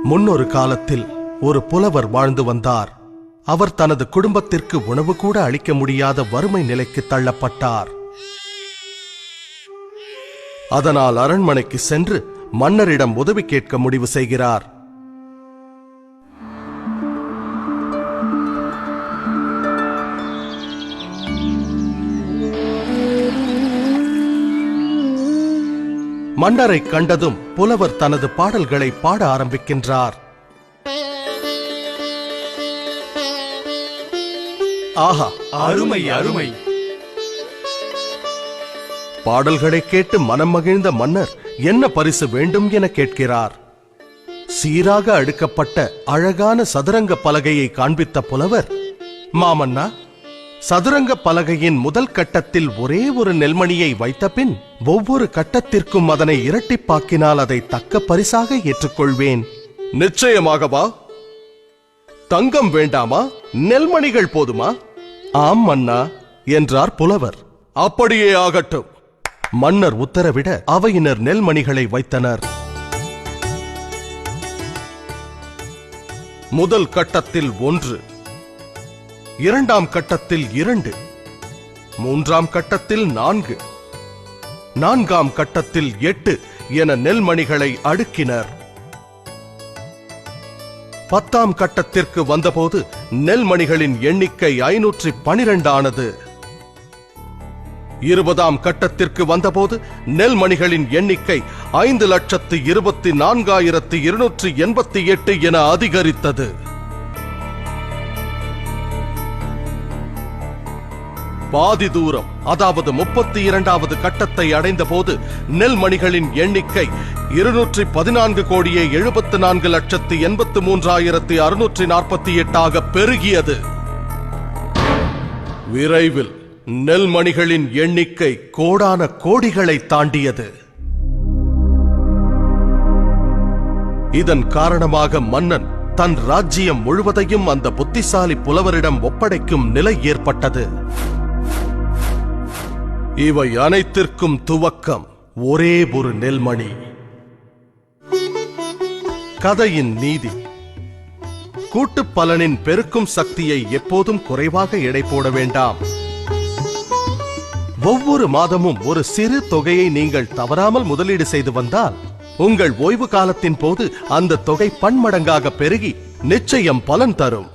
முன்னொரு காலத்தில் ஒரு புலவர் வாழ்ந்து வந்தார். அவர் தனது குடும்பத்திற்கு உணவு கூட அளிக்க முடியாத வறுமை நிலைக்கு தள்ளப்பட்டார். அதனால் அரண்மனைக்கு சென்று மன்னரிடம் உதவி கேட்க முடிவு செய்கிறார். மன்னரை கண்டதும் புலவர் தனது பாடல்களை பாட ஆரம்பிக்கின்றார். ஆஹா, அருமை அருமை! பாடல்களை கேட்டு மனம் மகிழ்ந்த மன்னர் என்ன பரிசு வேண்டும் என கேட்கிறார். சீராக அடுக்கப்பட்ட அழகான சதுரங்க பலகையை காண்பித்த புலவர், மாமன்னா, சதுரங்க பலகையின் முதல் கட்டத்தில் ஒரே ஒரு நெல்மணியை வைத்த பின் ஒவ்வொரு கட்டத்திற்கும் அதனை இரட்டிப்பாக்கினால் அதை தக்க பரிசாக ஏற்றுக்கொள்வேன். நிச்சயமாகவா? தங்கம் வேண்டாமா? நெல்மணிகள் போதுமா? ஆம் மன்னா என்றார் புலவர். அப்படியே ஆகட்டும். மன்னர் உத்தரவிட அவையினர் நெல்மணிகளை வைத்தனர். முதல் கட்டத்தில் 1, இரண்டாம் கட்டத்தில் 2, மூன்றாம் கட்டத்தில் 4, நான்காம் கட்டத்தில் 8 என நெல்மணிகளை அடுக்கினர். 10ஆம் கட்டத்திற்கு வந்தபோது நெல்மணிகளின் எண்ணிக்கை 512 ஆனது. 20ஆம் கட்டத்திற்கு வந்தபோது நெல்மணிகளின் எண்ணிக்கை 5,24,288 என அதிகரித்தது. பாதி தூரம், அதாவது 32வது கட்டத்தை அடைந்த போது நெல்மணிகளின் எண்ணிக்கை 214,74,83,648 பெருகியது. விரைவில் நெல்மணிகளின் எண்ணிக்கை கோடான கோடிகளை தாண்டியது. இதன் காரணமாக மன்னன் தன் ராஜ்யம் முழுவதையும் அந்த புத்திசாலி புலவரிடம் ஒப்படைக்கும் நிலை ஏற்பட்டது. இவை அனைத்திற்கும் துவக்கம் ஒரே ஒரு நெல்மணி. கதையின் நீதி: கூட்டுப் பலனின் பெருக்கும் சக்தியை எப்போதும் குறைவாக எடை போட வேண்டாம். ஒவ்வொரு மாதமும் ஒரு சிறு தொகையை நீங்கள் தவறாமல் முதலீடு செய்து வந்தால் உங்கள் ஓய்வு காலத்தின் போது அந்த தொகை பன்மடங்காக பெருகி நிச்சயம் பலன் தரும்.